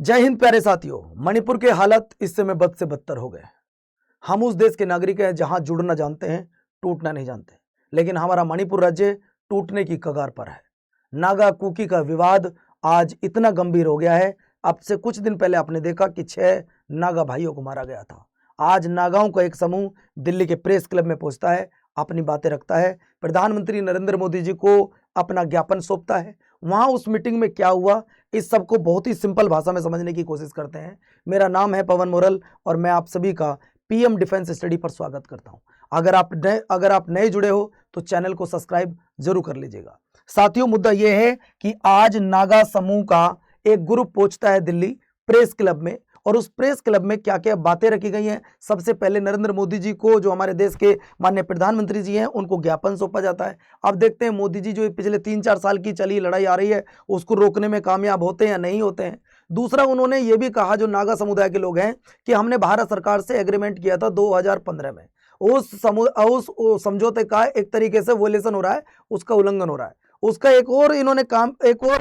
जय हिंद प्यारे साथियों। मणिपुर के हालत इस समय बद से बदतर हो गए। हम उस देश के नागरिक हैं जहां जुड़ना जानते हैं, टूटना नहीं जानते, लेकिन हमारा मणिपुर राज्य टूटने की कगार पर है। नागा कुकी का विवाद आज इतना गंभीर हो गया है। अब से कुछ दिन पहले आपने देखा कि 6 नागा भाइयों को मारा गया था। आज नागाओं का एक समूह दिल्ली के प्रेस क्लब में पहुंचता है, अपनी बातें रखता है, प्रधानमंत्री नरेंद्र मोदी जी को अपना ज्ञापन सौंपता है। वहां उस मीटिंग में क्या हुआ, इस सबको बहुत ही सिंपल भाषा में समझने की कोशिश करते हैं। मेरा नाम है पवन मोरल और मैं आप सभी का पीएम डिफेंस स्टडी पर स्वागत करता हूं। अगर आप नए जुड़े हो तो चैनल को सब्सक्राइब जरूर कर लीजिएगा। साथियों, मुद्दा यह है कि आज नागा समूह का एक ग्रुप पहुंचता है दिल्ली प्रेस क्लब में, और उस प्रेस क्लब में क्या क्या बातें रखी गई हैं। सबसे पहले नरेंद्र मोदी जी को, जो हमारे देश के माननीय प्रधानमंत्री जी हैं, उनको ज्ञापन सौंपा जाता है। अब देखते हैं मोदी जी जो पिछले 3-4 साल की चली लड़ाई आ रही है उसको रोकने में कामयाब होते हैं या नहीं होते हैं। दूसरा, उन्होंने ये भी कहा, जो नागा समुदाय के लोग हैं, कि हमने भारत सरकार से एग्रीमेंट किया था 2015 में। उस समझौते का एक तरीके से वोलेशन हो रहा है, उसका उल्लंघन हो रहा है। उसका एक और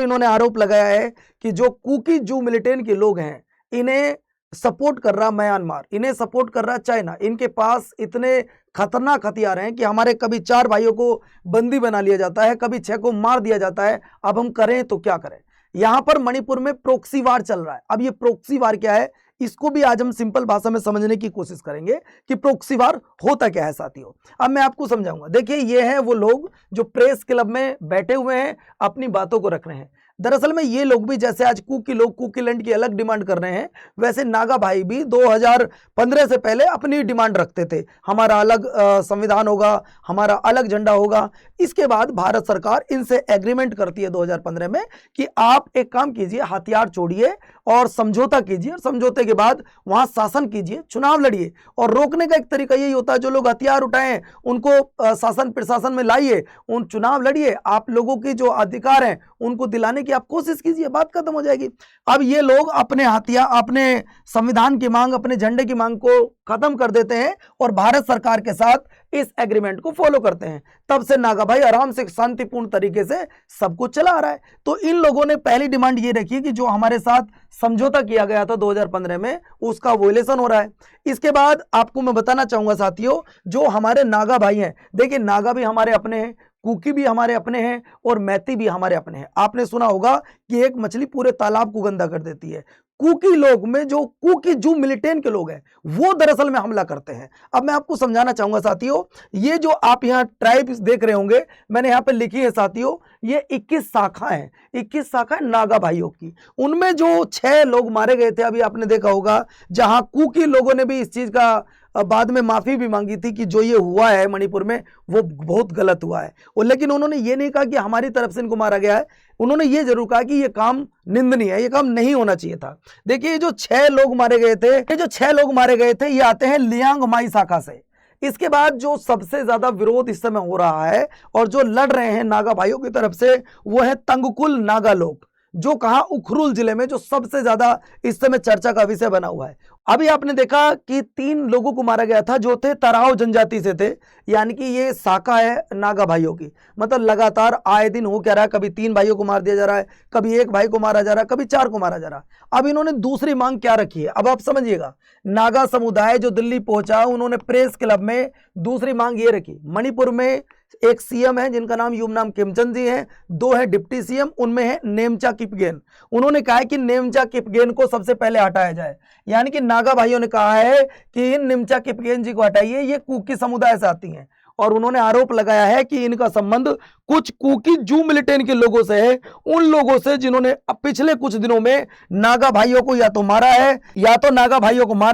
इन्होंने आरोप लगाया है कि जो कुकी जू मिलिटेंट के लोग हैं, इन्हें सपोर्ट कर रहा म्यांमार, इन्हें सपोर्ट कर रहा चाइना। इनके पास इतने खतरनाक हथियार हैं कि हमारे कभी 4 भाइयों को बंदी बना लिया जाता है, कभी 6 को मार दिया जाता है। अब हम करें तो क्या करें। यहां पर मणिपुर में प्रोक्सी वार चल रहा है। अब ये प्रोक्सी वार क्या है, इसको भी आज हम सिंपल भाषा में समझने की कोशिश करेंगे कि प्रोक्सी वार होता क्या है। साथियों, अब मैं आपको समझाऊंगा। देखिए, ये हैं वो लोग जो प्रेस क्लब में बैठे हुए हैं, अपनी बातों को रख रहे हैं। दरअसल में ये लोग भी, जैसे आज कुकी लोग कुकीलैंड की अलग डिमांड कर रहे हैं, वैसे नागा भाई भी 2015 से पहले अपनी डिमांड रखते थे। हमारा अलग संविधान होगा, हमारा अलग झंडा होगा। इसके बाद भारत सरकार इनसे एग्रीमेंट करती है 2015 में कि आप एक काम कीजिए, हथियार छोड़िए और समझौता कीजिए, और समझौते के बाद वहां शासन कीजिए, चुनाव लड़िए। और रोकने का एक तरीका यही होता है, जो लोग हथियार उठाएं उनको शासन प्रशासन में लाइए, उन चुनाव लड़िए, आप लोगों की जो अधिकार हैं उनको दिलाने की आप कोशिश कीजिए, बात खत्म हो जाएगी। अब ये लोग अपने हथियार, अपने संविधान की मांग, अपने झंडे की मांग को खत्म कर देते हैं और भारत सरकार के साथ इस एग्रीमेंट को फॉलो करते हैं। तब से नागा भाई आराम से शांतिपूर्ण तरीके से सब कुछ चला आ रहा है। तो इन लोगों ने पहली डिमांड ये रखी कि जो हमारे साथ समझौता किया गया था 2015 में, उसका वोलेशन हो रहा है। इसके बाद आपको मैं बताना चाहूंगा साथियों, जो हमारे नागा भाई हैं, देखिए नागा भी हमारे अपने हैं, कुकी भी हमारे अपने हैं और मैती भी हमारे अपने हैं। आपने सुना होगा कि एक मछली पूरे तालाब को गंदा कर देती है। कुकी लोग में जो कुकी जू मिलिटेंट के लोग हैं, वो दरअसल में हमला करते हैं। अब मैं आपको समझाना चाहूंगा साथियों, ये जो आप यहाँ ट्राइब्स देख रहे होंगे, मैंने यहाँ पे लिखी है साथियों, ये 21 शाखा है, 21 शाखा है नागा भाइयों की। उनमें जो 6 लोग मारे गए थे, अभी आपने देखा होगा, जहां कुकी लोगों ने भी इस चीज का बाद में माफी भी मांगी थी कि जो ये हुआ है मणिपुर में वो बहुत गलत हुआ है। और लेकिन उन्होंने ये नहीं कहा कि हमारी तरफ से इनको मारा गया है, उन्होंने ये जरूर कहा कि ये काम निंदनीय है, ये काम नहीं होना चाहिए था। देखिए, ये जो 6 लोग मारे गए थे, ये आते हैं लियांग माई शाखा से। इसके बाद जो सबसे ज्यादा विरोध इस समय हो रहा है और जो लड़ रहे हैं नागा भाइयों की तरफ से, वो है तंगकुल नागा लोग, जो कहा उखरुल जिले में, जो सबसे ज्यादा इस समय चर्चा का विषय बना हुआ है। अभी आपने देखा कि 3 लोगों को मारा गया था जो थे तराव जनजाति से थे, यानी कि ये शाखा है नागा भाइयों की। मतलब लगातार आए दिन हो क्या रहा है, कभी 3 भाइयों को मार दिया जा रहा है, कभी 1 भाई को मारा जा रहा है, कभी 4 को मारा जा रहा है। अब इन्होंने दूसरी मांग क्या रखी है, अब आप समझिएगा। नागा समुदाय जो दिल्ली पहुंचा, उन्होंने प्रेस क्लब में दूसरी मांग ये रखी। मणिपुर में एक सीएम है जिनका नाम युमनाम खेमचंद जी है, 2 है डिप्टी सीएम, उनमें है नेमचा किपगेन। उन्होंने कहा है कि नेमचा किपगेन को सबसे पहले हटाया जाए, यानी कि नागा भाइयों ने कहा है कि इन नेमचा किपगेन जी को हटाइए, ये कुकी समुदाय से आती हैं। और उन्होंने आरोप लगाया है कि इनका संबंध कुछ कुकी जू मिलिटेंट के लोगों से है, उन लोगों से जिन्होंने पिछले कुछ दिनों में नागा भाइयों को या तो मारा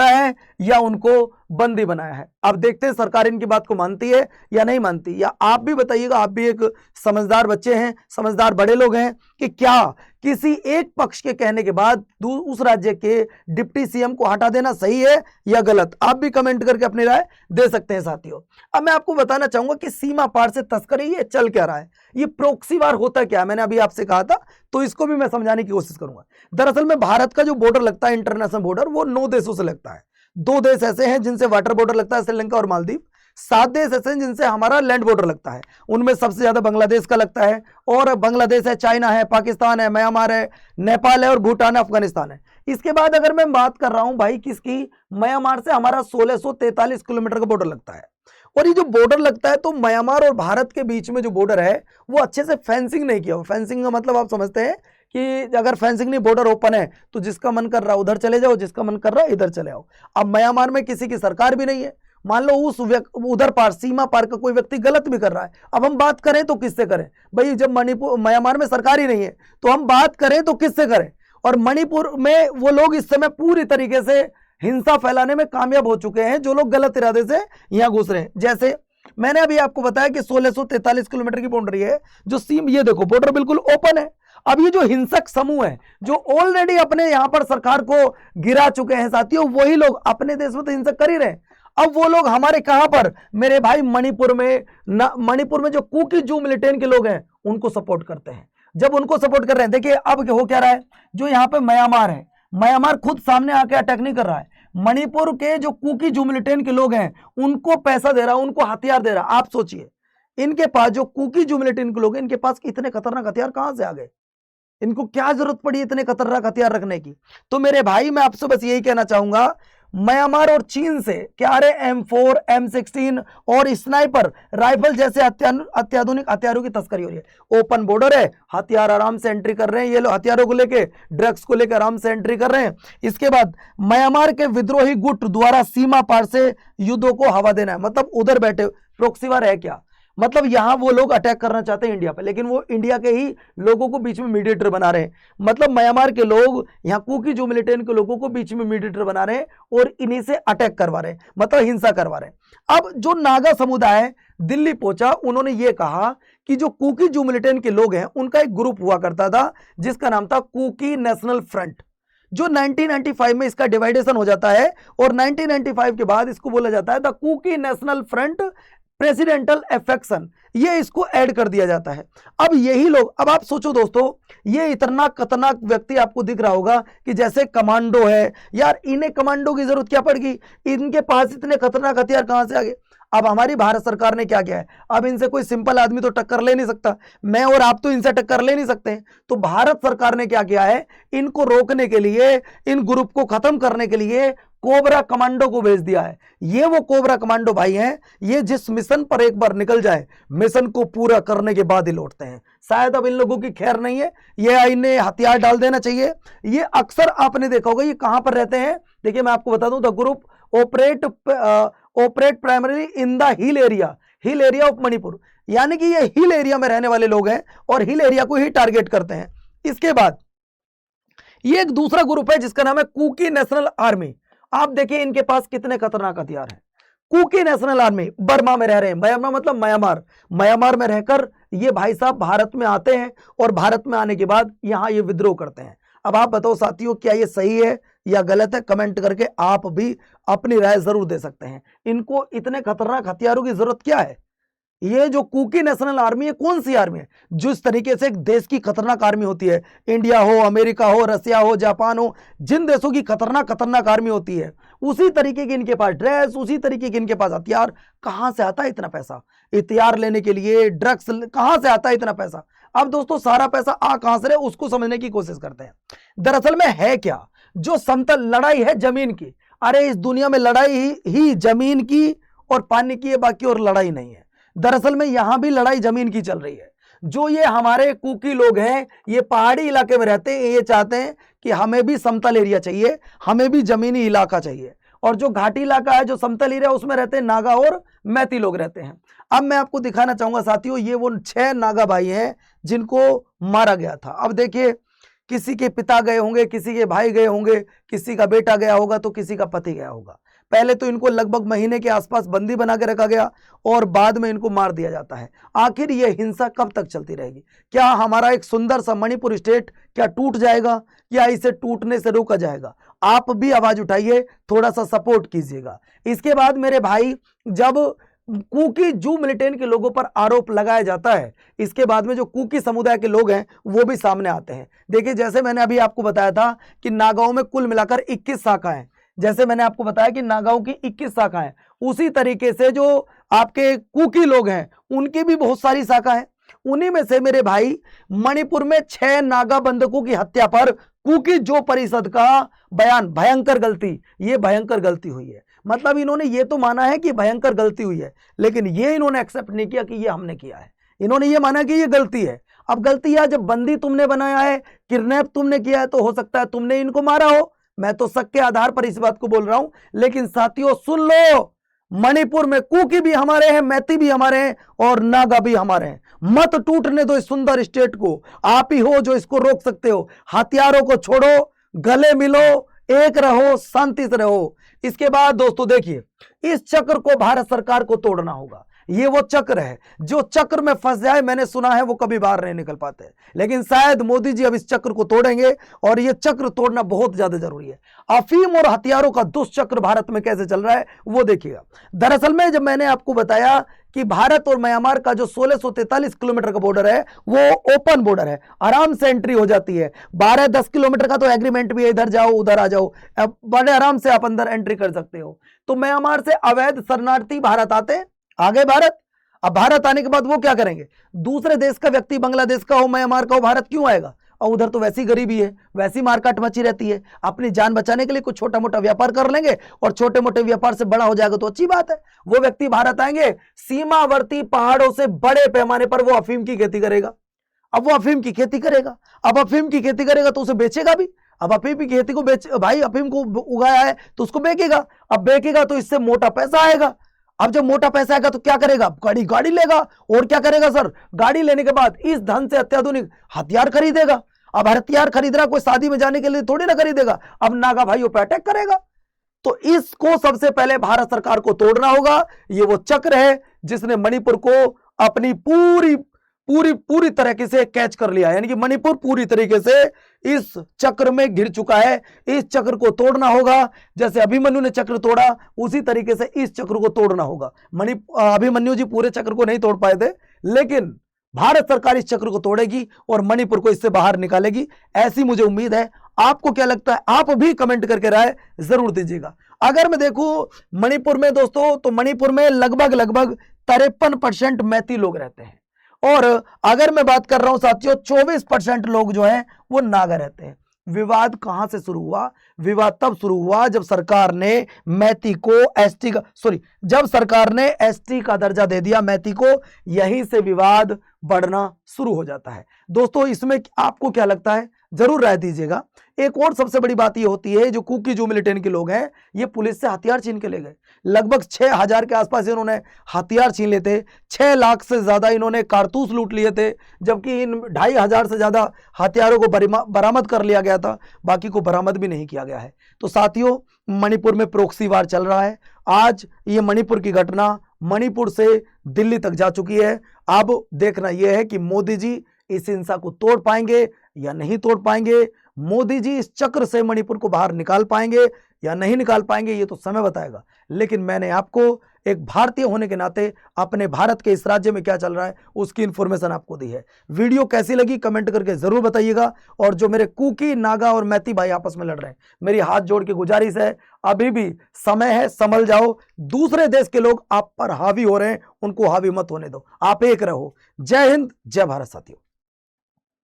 है, या उनको बंदी बनाया है। अब देखते हैं सरकार इनकी बात को मानती है या नहीं मानती। या आप भी बताइएगा, आप भी एक समझदार बच्चे हैं, समझदार बड़े लोग हैं, कि क्या किसी एक पक्ष के कहने के बाद उस राज्य के डिप्टी सीएम को हटा देना सही है या गलत? आप भी कमेंट करके अपनी राय दे सकते हैं साथियों। अब मैं आपको बताना चाहूंगा कि सीमा पार से तस्करी ये चल क्या रहा है, ये प्रोक्सी वार होता क्या है। मैंने अभी आपसे कहा था, तो इसको भी मैं समझाने की कोशिश करूंगा। दरअसल में भारत का जो बॉर्डर लगता है, इंटरनेशनल बॉर्डर, वो 9 देशों से लगता है। 2 देश ऐसे हैं जिनसे वाटर बॉर्डर लगता है, श्रीलंका और मालदीव। 7 देश ऐसे हैं जिनसे हमारा लैंड बॉर्डर लगता है, उनमें सबसे ज्यादा बांग्लादेश का लगता है, और बांग्लादेश है, चाइना है, पाकिस्तान है, म्यांमार है, नेपाल है और भूटान है, अफगानिस्तान है। इसके बाद अगर मैं बात कर रहा हूं भाई किसकी, म्यांमार से हमारा 1643 किलोमीटर का बॉर्डर लगता है। और ये जो बॉर्डर लगता है तो म्यांमार और भारत के बीच में जो बॉर्डर है वो अच्छे से फेंसिंग नहीं किया हुआ। फेंसिंग का मतलब आप समझते हैं कि अगर फेंसिंग नहीं, बॉर्डर ओपन है तो जिसका मन कर रहा है उधर चले जाओ, जिसका मन कर रहा है इधर चले आओ। अब म्यांमार में किसी की सरकार भी नहीं है, मान लो उस उधर पार सीमा पार का कोई व्यक्ति गलत भी कर रहा है, अब हम बात करें तो किससे करें भाई, जब मणिपुर म्यांमार में सरकार ही नहीं है तो हम बात करें तो किससे करें। और मणिपुर में वो लोग इस समय पूरी तरीके से हिंसा फैलाने में कामयाब हो चुके हैं, जो लोग गलत इरादे से यहां घुस रहे हैं। जैसे मैंने अभी आपको बताया कि 1643 किलोमीटर की बाउंड्री है जो सीम, ये देखो बॉर्डर बिल्कुल ओपन है। अब ये जो हिंसक समूह है जो ऑलरेडी अपने यहां पर सरकार को गिरा चुके हैं साथियों, वही लोग अपने देश में तो हिंसक कर ही रहे हैं। अब वो लोग हमारे कहां पर मेरे भाई, मणिपुर में जो कुकी जू मिलिटेंट के लोग हैं उनको सपोर्ट करते हैं। जब उनको सपोर्ट कर रहे हैं, देखिए अब हो क्या रहा है, जो यहाँ पे म्यांमार है, म्यांमार खुद सामने आके अटैक नहीं कर रहा है, मणिपुर के जो कुकी जू मिलिटेंट के लोग हैं उनको पैसा दे रहा है, उनको हथियार दे रहा है। आप सोचिए इनके पास जो कुकी जू मिलिटेंट के लोग हैं, इनके पास इतने खतरनाक हथियार कहां से आ गए, इनको क्या जरूरत पड़ी इतने खतरनाक हथियार रखने की। तो मेरे भाई मैं आपसे बस यही कहना चाहूंगा, म्यांमार और चीन से क्या रहे M4, M16 और स्नाइपर राइफल जैसे अत्याधुनिक हथियारों की तस्करी हो रही है। ओपन बॉर्डर है, हथियार आराम से एंट्री कर रहे हैं, ये लोग हथियारों को लेके, ड्रग्स को लेकर आराम से एंट्री कर रहे हैं। इसके बाद म्यांमार के विद्रोही गुट द्वारा सीमा पार से युद्धों को हवा देना है, मतलब उधर बैठे प्रॉक्सी वार है क्या, मतलब यहां वो लोग अटैक करना चाहते हैं इंडिया पे, लेकिन वो इंडिया के ही लोगों को बीच में मीडिएटर बना रहे हैं। मतलब म्यांमार के लोग यहां कुकी जो मिलिटेंट के लोगों को बीच में मीडिएटर बना रहे हैं और इन्हीं से अटैक करवा रहे हैं, मतलब हिंसा करवा रहे हैं। अब जो नागा समुदाय दिल्ली पहुंचा, उन्होंने ये कहा कि जो कुकी जो मिलिटेंट के लोग हैं उनका एक ग्रुप हुआ करता था जिसका नाम था कुकी नेशनल फ्रंट, जो 1995 में इसका डिवाइडेशन हो जाता है और 1995 के बाद इसको बोला जाता है the Kuki National Front presidential affection, ये इसको ऐड कर दिया जाता है। अब यही लोग, अब आप सोचो दोस्तों, ये इतना खतरनाक व्यक्ति आपको दिख रहा होगा कि जैसे कमांडो है, यार इन्हें कमांडो की जरूरत क्या पड़गी, इनके पास इतने खतरनाक हथियार कहां से आ गए। अब हमारी भारत सरकार ने क्या किया है, अब इनसे कोई सिंपल आदमी तो टक्कर ले नहीं सकता, मैं और आप तो इनसे टक्कर ले नहीं सकते। तो भारत सरकार ने क्या किया है, इनको रोकने के लिए, इन ग्रुप को खत्म करने के लिए कोबरा कमांडो को भेज दिया है। ये वो कोबरा कमांडो भाई हैं, ये जिस मिशन पर एक बार निकल जाए, मिशन को पूरा करने के बाद ही लौटते हैं। शायद अब इन लोगों की खैर नहीं है, ये इन्हें हथियार डाल देना चाहिए। ये अक्सर आपने देखा होगा, ये कहां पर रहते हैं, देखिए मैं आपको बता दूं, the group operate primary in the hill area of Manipur, यानी कि ये हिल एरिया में रहने वाले लोग हैं और हिल एरिया को ही टारगेट करते हैं। इसके बाद ये एक दूसरा ग्रुप है जिसका नाम है कुकी नेशनल आर्मी। आप देखिए इनके पास कितने खतरनाक हथियार हैं। कुकी नेशनल आर्मी बर्मा में रह रहे हैं, बर्मा मतलब म्यांमार में रहकर ये भाई साहब भारत में आते हैं और भारत में आने के बाद यहां ये विद्रोह करते हैं। अब आप बताओ साथियों, क्या ये सही है या गलत है, कमेंट करके आप भी अपनी राय जरूर दे सकते हैं। इनको इतने खतरनाक हथियारों की जरूरत क्या है। ये जो कुकी नेशनल आर्मी है, कौन सी आर्मी है, जिस तरीके से एक देश की खतरनाक आर्मी होती है, इंडिया हो, अमेरिका हो, रसिया हो, जापान हो, जिन देशों की खतरनाक आर्मी होती है, उसी तरीके की इनके पास ड्रेस, उसी तरीके के इनके पास हथियार। कहां से आता है इतना पैसा, हथियार लेने के लिए, ड्रग्स कहां से आता है इतना पैसा। अब दोस्तों सारा पैसा कहां से रहे, उसको समझने की कोशिश करते हैं। दरअसल में है क्या, जो समतल लड़ाई है जमीन की, अरे इस दुनिया में लड़ाई ही जमीन की और पानी की है, बाकी और लड़ाई नहीं है। दरअसल में यहां भी लड़ाई जमीन की चल रही है। जो ये हमारे कुकी लोग हैं, ये पहाड़ी इलाके में रहते हैं, ये चाहते हैं कि हमें भी समतल एरिया चाहिए, हमें भी जमीनी इलाका चाहिए। और जो घाटी इलाका है, जो समतल एरिया, उसमें रहते हैं नागा और मैती लोग रहते हैं। अब मैं आपको दिखाना चाहूंगा साथियों, ये वो 6 नागा भाई हैं जिनको मारा गया था। अब देखिए, किसी के पिता गए होंगे, किसी के भाई गए होंगे, किसी का बेटा गया होगा, तो किसी का पति गया होगा। पहले तो इनको लगभग महीने के आसपास बंदी बना के रखा गया और बाद में इनको मार दिया जाता है। आखिर ये हिंसा कब तक चलती रहेगी। क्या हमारा एक सुंदर सा मणिपुर स्टेट क्या टूट जाएगा, या इसे टूटने से रोका जाएगा। आप भी आवाज उठाइए, थोड़ा सा सपोर्ट कीजिएगा। इसके बाद मेरे भाई, जब कुकी जू मिलिटेंट के लोगों पर आरोप लगाया जाता है, इसके बाद में जो कुकी समुदाय के लोग हैं वो भी सामने आते हैं। देखिए, जैसे मैंने अभी आपको बताया था कि नागाओं में कुल मिलाकर 21 शाखाएं, जैसे मैंने आपको बताया कि नागाओं की 21 शाखाएं, उसी तरीके से जो आपके कुकी लोग हैं, उनकी भी बहुत सारी शाखा है। उन्हीं में से मेरे भाई मणिपुर में 6 नागा बंधकों की हत्या पर कुकी जो परिषद का बयान, भयंकर गलती, ये भयंकर गलती हुई है। मतलब इन्होंने ये तो माना है कि भयंकर गलती हुई है, लेकिन ये इन्होंने एक्सेप्ट नहीं किया कि ये हमने किया है। इन्होंने ये माना कि ये गलती है। अब गलती है, जब बंदी तुमने बनाया है, किडनैप तुमने किया है, तो हो सकता है तुमने इनको मारा हो। मैं तो शक के आधार पर इस बात को बोल रहा हूं। लेकिन साथियों सुन लो, मणिपुर में कुकी भी हमारे हैं, मैती भी हमारे हैं और नागा भी हमारे हैं। मत टूटने दो इस सुंदर स्टेट को। आप ही हो जो इसको रोक सकते हो। हथियारों को छोड़ो, गले मिलो, एक रहो, शांति से रहो। इसके बाद दोस्तों देखिए, इस चक्र को भारत सरकार को तोड़ना होगा। ये वो चक्र है, जो चक्र में फंस जाए, मैंने सुना है वो कभी बाहर नहीं निकल पाते। लेकिन शायद मोदी जी अब इस चक्र को तोड़ेंगे और ये चक्र तोड़ना बहुत ज्यादा जरूरी है। अफीम और हथियारों का दुष्चक्र भारत में कैसे चल रहा है वो देखिएगा। दरअसल में जब मैंने आपको बताया कि भारत और म्यांमार का जो 1643 किलोमीटर का बॉर्डर है वो ओपन बॉर्डर है, आराम से एंट्री हो जाती है। 12-10 किलोमीटर का तो एग्रीमेंट भी है, इधर जाओ उधर आ जाओ, बड़े आराम से आप अंदर एंट्री कर सकते हो। तो म्यांमार से अवैध शरणार्थी भारत आते, आगे भारत। अब भारत आने के बाद वो क्या करेंगे? दूसरे देश का व्यक्ति, बांग्लादेश का हो, म्यांमार का हो, भारत क्यों आएगा? और उधर तो वैसी गरीबी है, वैसी मारकाट मची रहती है। अपनी जान बचाने के लिए कुछ छोटा मोटा व्यापार कर लेंगे और छोटे मोटे व्यापार से बड़ा हो जाएगा तो अच्छी बात है। वो व्यक्ति भारत आएंगे, सीमावर्ती पहाड़ों से बड़े पैमाने पर वो अफीम की खेती करेगा। अब वो अफीम की खेती करेगा, अब अफीम की खेती करेगा तो उसे बेचेगा भी। अब अफीम की खेती को बेच, भाई अफीम को उगाया है तो उसको बेचेगा। अब बेचेगा तो इससे मोटा पैसा आएगा। अब जब मोटा पैसा आएगा तो क्या करेगा? गाड़ी लेगा। और क्या करेगा सर? गाड़ी लेने के बाद इस धन से अत्याधुनिक हथियार खरीदेगा। अब हथियार खरीद रहा, कोई शादी में जाने के लिए थोड़ी ना खरीदेगा। अब नागा भाइयों पे अटैक करेगा। तो इसको सबसे पहले भारत सरकार को तोड़ना होगा। ये वो चक्र है जिसने मणिपुर को अपनी पूरी तरीके से कैच कर लिया है। यानी कि मणिपुर पूरी तरीके से इस चक्र में घिर चुका है। इस चक्र को तोड़ना होगा। जैसे अभिमन्यु ने चक्र तोड़ा, उसी तरीके से इस चक्र को तोड़ना होगा। अभिमन्यु जी पूरे चक्र को नहीं तोड़ पाए थे, लेकिन भारत सरकार इस चक्र को तोड़ेगी और मणिपुर को इससे बाहर निकालेगी, ऐसी मुझे उम्मीद है। आपको क्या लगता है? आप भी कमेंट करके राय जरूर दीजिएगा। अगर मैं देखूं मणिपुर में दोस्तों, तो मणिपुर में लगभग 53% मैती लोग रहते हैं। और अगर मैं बात कर रहा हूं साथियों, 24% लोग जो हैं वो नागा रहते हैं। विवाद कहां से शुरू हुआ? विवाद तब शुरू हुआ जब सरकार ने मैती को जब सरकार ने एसटी का दर्जा दे दिया मैती को। यहीं से विवाद बढ़ना शुरू हो जाता है। दोस्तों इसमें आपको क्या लगता है? जरूर राय दीजिएगा। एक और सबसे बड़ी बात यह होती है, जो कुकी जो मिलिटेंट के लोग हैं, ये पुलिस से हथियार छीन के ले गए। लगभग 6000 के आसपास इन्होंने हथियार छीन लिए थे। 6 लाख से ज्यादा इन्होंने कारतूस लूट लिए थे, जबकि इन 2500 से ज्यादा हथियारों को बरामद कर लिया गया था। बाकी को बरामद भी नहीं किया गया है। तो साथियों मणिपुर में प्रोक्सी वार चल रहा है। आज ये मणिपुर की घटना मणिपुर से दिल्ली तक जा चुकी है। अब देखना यह है कि मोदी जी इस हिंसा को तोड़ पाएंगे या नहीं तोड़ पाएंगे। मोदी जी इस चक्र से मणिपुर को बाहर निकाल पाएंगे या नहीं निकाल पाएंगे, ये तो समय बताएगा। लेकिन मैंने आपको एक भारतीय होने के नाते अपने भारत के इस राज्य में क्या चल रहा है उसकी इंफॉर्मेशन आपको दी है। वीडियो कैसी लगी कमेंट करके जरूर बताइएगा। और जो मेरे कुकी, नागा और मैती भाई आपस में लड़ रहे हैं, मेरी हाथ जोड़ के गुजारिश है, अभी भी समय है, संभल जाओ। दूसरे देश के लोग आप पर हावी हो रहे हैं, उनको हावी मत होने दो। आप एक रहो। जय हिंद, जय भारत साथियों।